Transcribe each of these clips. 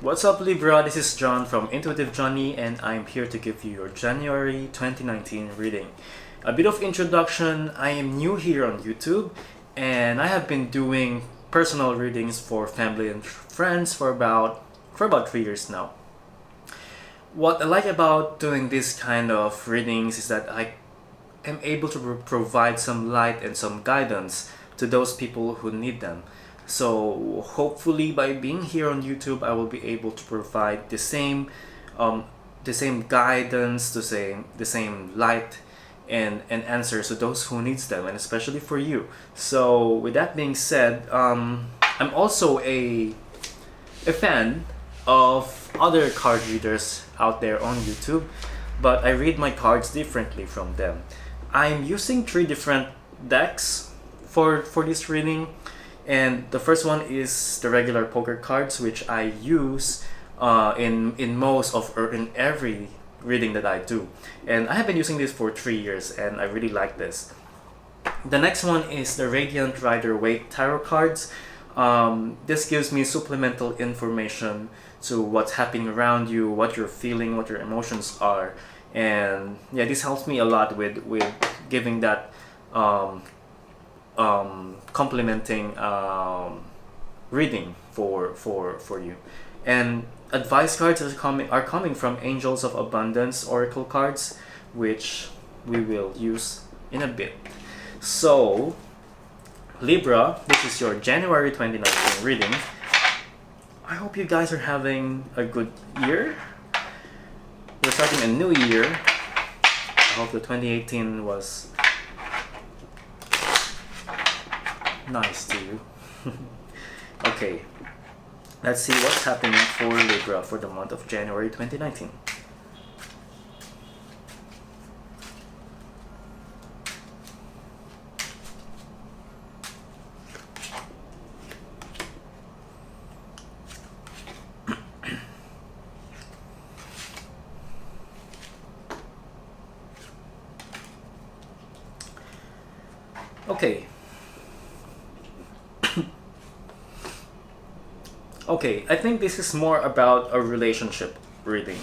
What's up, Libra? This is John from Intuitive Johnny, and I'm here to give you your January 2019 reading. A bit of introduction: I am new here on YouTube, and I have been doing personal readings for family and friends for about 3 years now. What I like about doing this kind of readings is that I am able to provide some light and some guidance to those people who need them. So hopefully by being here on YouTube, I will be able to provide the same guidance, the same light and answers to those who needs them, and especially for you. So with that being said, I'm also a fan of other card readers out there on YouTube, but I read my cards differently from them. I'm using 3 different decks for this reading. And the first one is the regular poker cards, which I use in most of or in every reading that I do. And I have been using this for 3 years, and I really like this. The next one is the Radiant Rider-Waite tarot cards. This gives me supplemental information to what's happening around you, what you're feeling, what your emotions are, and yeah, this helps me a lot with giving that complementing reading for you. And advice cards are coming from Angels of Abundance Oracle cards, which we will use in a bit. So Libra, this is your January 2019 reading. I hope you guys are having a good year. We're starting a new year. I hope the 2018 was nice to you. Okay, let's see what's happening for Libra for the month of January 2019. Okay. Okay, I think this is more about a relationship reading.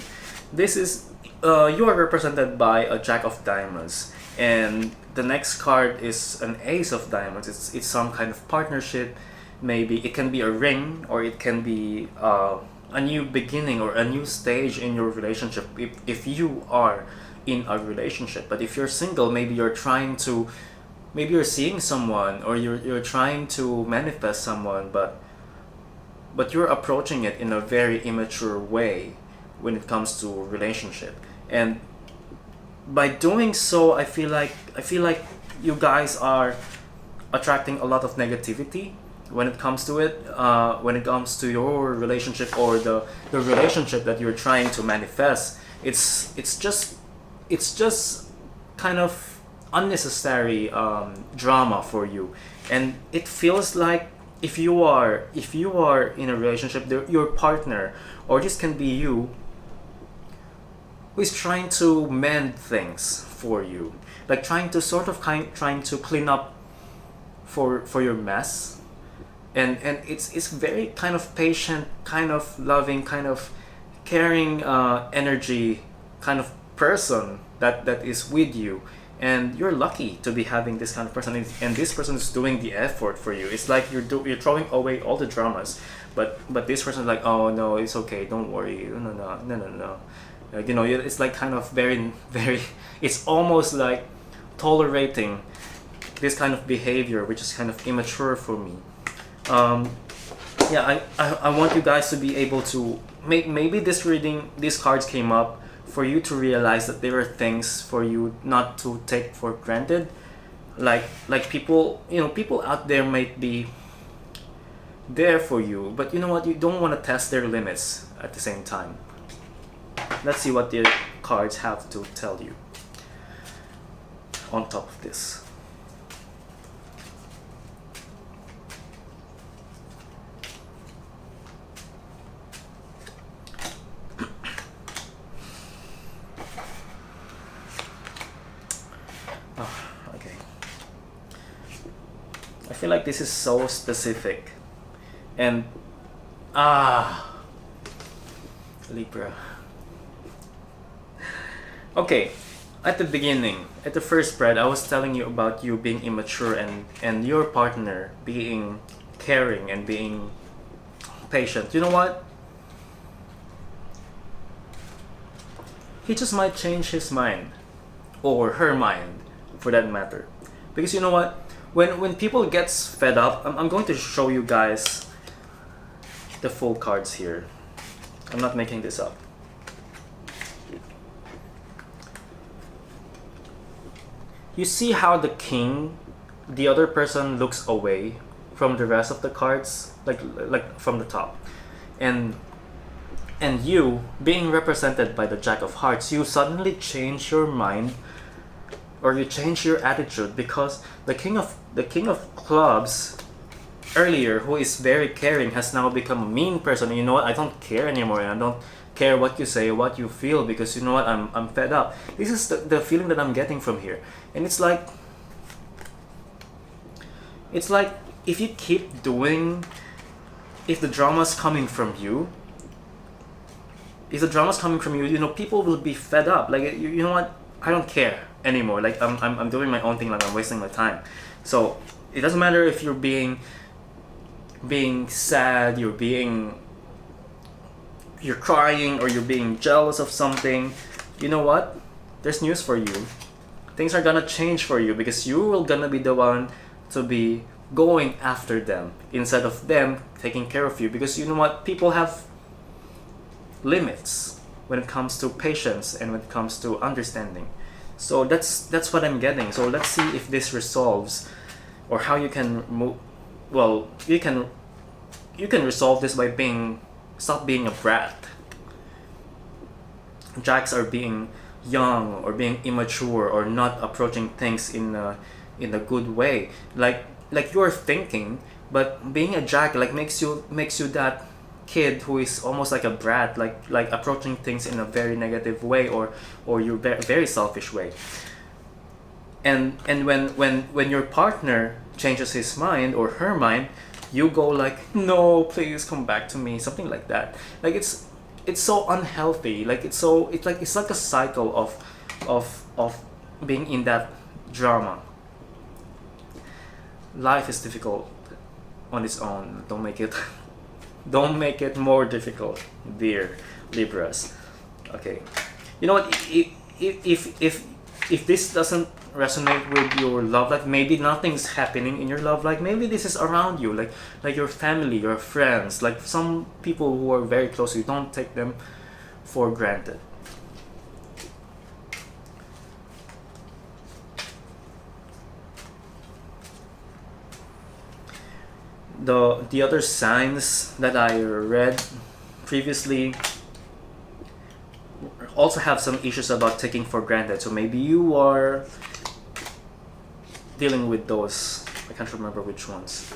This is, you are represented by a Jack of Diamonds, and the next card is an Ace of Diamonds. It's some kind of partnership. Maybe it can be a ring, or it can be a new beginning or a new stage in your relationship if you are in a relationship. But if you're single, maybe you're seeing someone, or you're trying to manifest someone, but you're approaching it in a very immature way when it comes to relationship. And by doing so, I feel like you guys are attracting a lot of negativity when it comes to it, when it comes to your relationship or the relationship that you're trying to manifest. It's just kind of unnecessary drama for you, and it feels like if you are in a relationship, your partner, or this can be you, who is trying to mend things for you, like trying to clean up for your mess, and it's very kind of patient, kind of loving, kind of caring energy kind of person that is with you. And you're lucky to be having this kind of person, and this person is doing the effort for you. It's like you're throwing away all the dramas, but this person is like, oh no, it's okay, don't worry, no. Like, it's like kind of very, very, it's almost like tolerating this kind of behavior, which is kind of immature for me. Yeah, I want you guys to be able to maybe this reading, these cards came up for you to realize that there are things for you not to take for granted, like people out there might be there for you, but you know what, you don't want to test their limits at the same time. Let's see what the cards have to tell you on top of this. Okay. I feel like this is so specific, and Libra. Okay, at the beginning, at the first spread, I was telling you about you being immature and your partner being caring and being patient. You know what? He just might change his mind, or her mind, for that matter. Because you know what? When people gets fed up, I'm going to show you guys the full cards here. I'm not making this up. You see how the king, the other person looks away from the rest of the cards, like from the top, and you being represented by the Jack of Hearts, you suddenly change your mind, or you change your attitude, because the king of clubs earlier, who is very caring, has now become a mean person. And you know what? I don't care anymore, and I don't care what you say, what you feel, because you know what? I'm fed up. This is the feeling that I'm getting from here, and it's like if you keep doing, if the drama's coming from you, you know, people will be fed up. Like, you know what? I don't care anymore. Like, I'm doing my own thing. Like, I'm wasting my time. So it doesn't matter if you're being sad, you're crying, or you're being jealous of something. You know what? There's news for you. Things are gonna change for you, because you will gonna be the one to be going after them instead of them taking care of you. Because you know what? People have limits when it comes to patience and when it comes to understanding. So that's what I'm getting. So let's see if this resolves, or how you can move. Well, you can resolve this by stop being a brat. Jacks are being young, or being immature, or not approaching things in a good way. Like you're thinking, but being a Jack like makes you that kid who is almost like a brat, like approaching things in a very negative way, or you're very selfish way. And when your partner changes his mind or her mind, you go like, no, please come back to me, something like that. Like, it's so unhealthy. Like, it's like a cycle of being in that drama. Life is difficult on its own. Don't make it more difficult, dear Libras. Okay, you know what? If this doesn't resonate with your love life, maybe nothing's happening in your love life. Maybe this is around you, like your family, your friends, like some people who are very close to you. Don't take them for granted. The other signs that I read previously also have some issues about taking for granted. So maybe you are dealing with those. I can't remember which ones.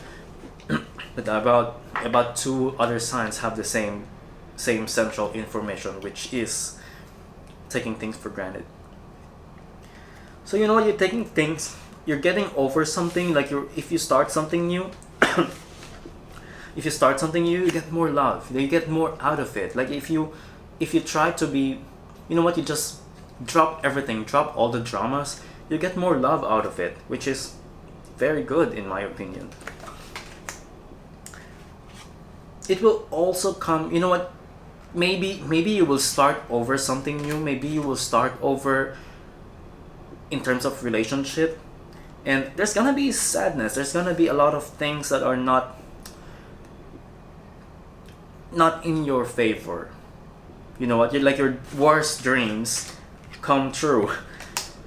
But about two other signs have the same central information, which is taking things for granted. So you know what? You're getting over something. Like, if you start something new. If you start something new, you get more love. You get more out of it. Like, if you try to be, you know what, you just drop everything, drop all the dramas, you get more love out of it, which is very good in my opinion. It will also come, you know what, maybe you will start over something new. Maybe you will start over in terms of relationship, and there's gonna be sadness. There's gonna be a lot of things that are not in your favor. You know what? Your worst dreams come true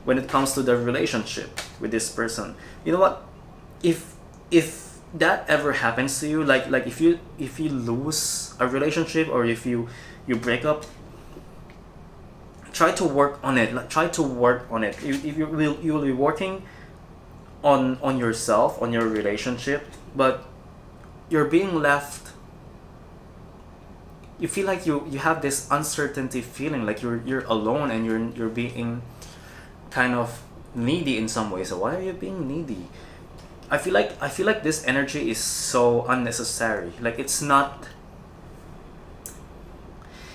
when it comes to the relationship with this person. You know what? If that ever happens to you, like if you lose a relationship, or if you break up, try to work on it. Try to work on it. You will be working on yourself, on your relationship, but you're being left. You feel like you have this uncertainty feeling, like you're alone, and you're being kind of needy in some way. So why are you being needy? I feel like this energy is so unnecessary. Like, it's not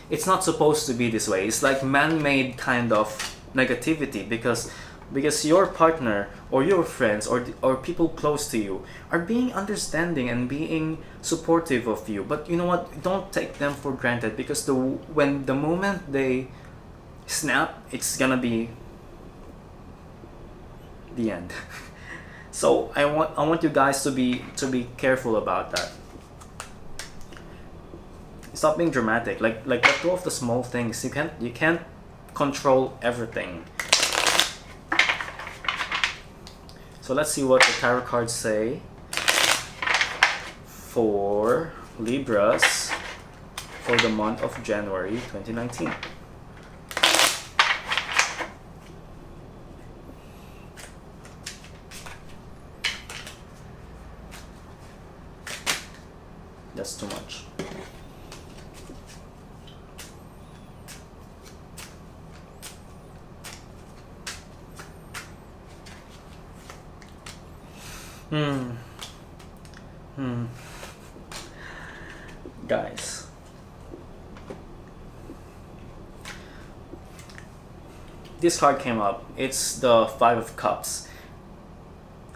it's not supposed to be this way. It's like man-made kind of negativity, because your partner or your friends or people close to you are being understanding and being supportive of you. But you know what? Don't take them for granted, because when the moment they snap, it's gonna be the end. So I want you guys to be careful about that. Stop being dramatic. Like let go of the small things. You can't control everything. So let's see what the tarot cards say for Libras for the month of January 2019. That's too much. Guys, this card came up. It's the Five of Cups.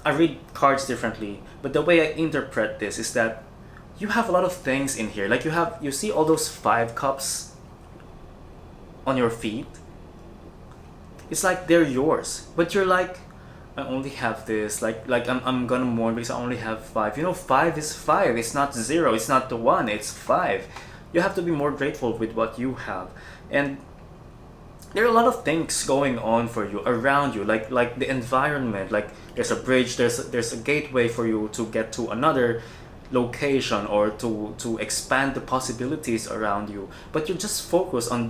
I read cards differently, but the way I interpret this is that you have a lot of things in here. Like you see all those 5 cups on your feet. It's like they're yours, but you're like, I only have this. Like I'm gonna mourn because I only have 5. You know, 5 is 5. It's not 0. It's not the 1. It's 5. You have to be more grateful with what you have, and there are a lot of things going on for you around you, like the environment. Like there's a bridge, there's a gateway for you to get to another location, or to expand the possibilities around you. But you just focus on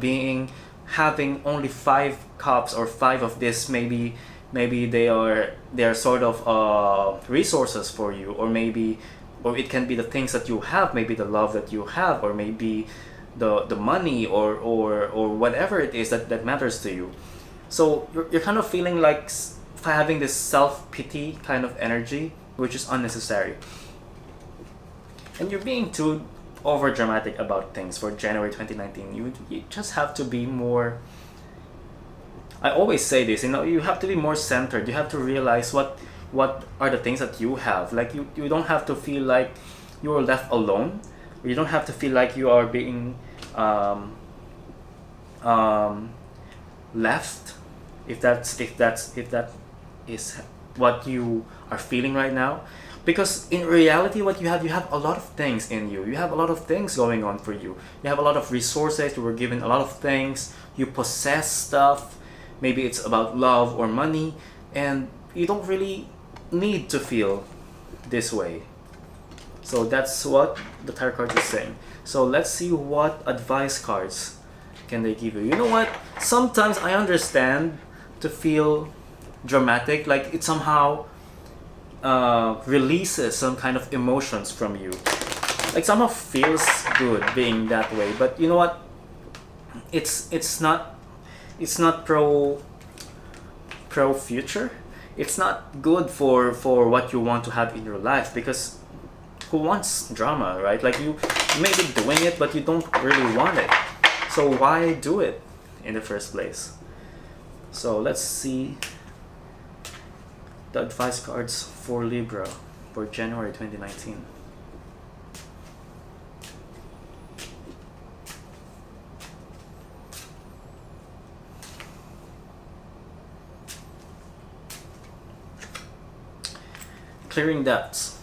having only 5 cups or 5 of this. Maybe they are sort of resources for you, or it can be the things that you have, maybe the love that you have, or maybe the money, or whatever it is that matters to you. So you're kind of feeling like having this self-pity kind of energy, which is unnecessary. And you're being too over dramatic about things for January 2019. You just have to be more, I always say this, you have to be more centered. You have to realize what are the things that you have. Like you don't have to feel like you are left alone. You don't have to feel like you are being left, if that is what you are feeling right now. Because in reality, what you have a lot of things in you. You have a lot of things going on for you. You have a lot of resources. You were given a lot of things. You possess stuff. Maybe it's about love or money, and you don't really need to feel this way. So that's what the tarot cards is saying. So let's see what advice cards can they give you. You know what? Sometimes I understand to feel dramatic, like it somehow releases some kind of emotions from you. Like somehow feels good being that way. But you know what? It's not pro future. It's not good for what you want to have in your life, because who wants drama, right? Like you may be doing it, but you don't really want it. So why do it in the first place? So let's see the advice cards for Libra for January 2019. Clearing debts.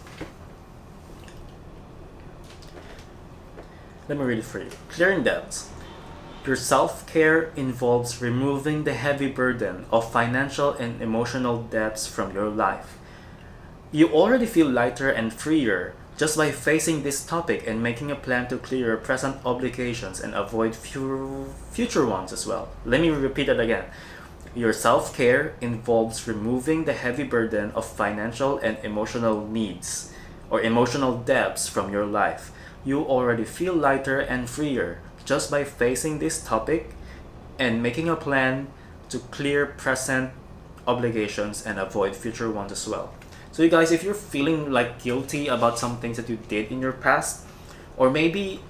Let me read it for you. Clearing debts. Your self-care involves removing the heavy burden of financial and emotional debts from your life. You already feel lighter and freer just by facing this topic and making a plan to clear your present obligations and avoid future ones as well. Let me repeat it again. Your self-care involves removing the heavy burden of financial and emotional needs or emotional debts from your life. You already feel lighter and freer just by facing this topic and making a plan to clear present obligations and avoid future ones as well. So you guys, if you're feeling like guilty about some things that you did in your past, or maybe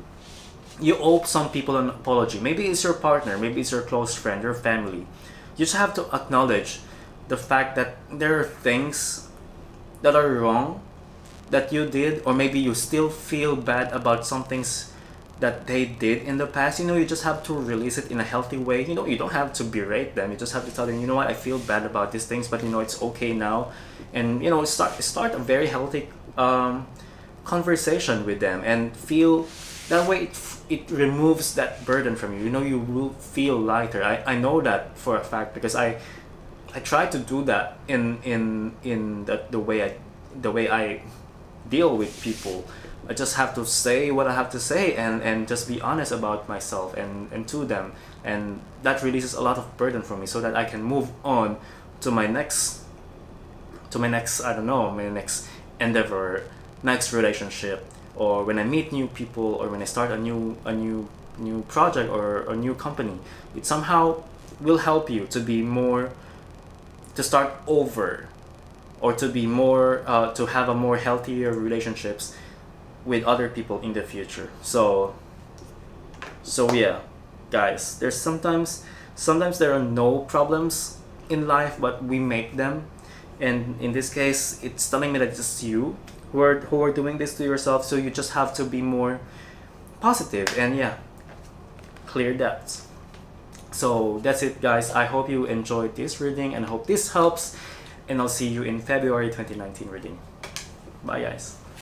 you owe some people an apology. Maybe it's your partner, maybe it's your close friend, your family. You just have to acknowledge the fact that there are things that are wrong that you did, or maybe you still feel bad about some things that they did in the past. You just have to release it in a healthy way. You don't have to berate them. You just have to tell them, you know what, I feel bad about these things, but it's okay now. And start a very healthy conversation with them, and feel that way. It removes that burden from you. You will feel lighter. I know that for a fact, because I try to do that in the way I deal with people. I just have to say what I have to say, and just be honest about myself and to them, and that releases a lot of burden from me, so that I can move on to my next I don't know, my next endeavor, next relationship, or when I meet new people, or when I start a new project or a new company. It somehow will help you to start over, or to be more to have a more healthier relationships with other people in the future. So yeah, guys, there's sometimes there are no problems in life, but we make them. And in this case, it's telling me that it's you who are doing this to yourself. So you just have to be more positive, and yeah, clear that. So that's it, guys. I hope you enjoyed this reading, and I hope this helps, and I'll see you in February 2019 reading. Bye, guys.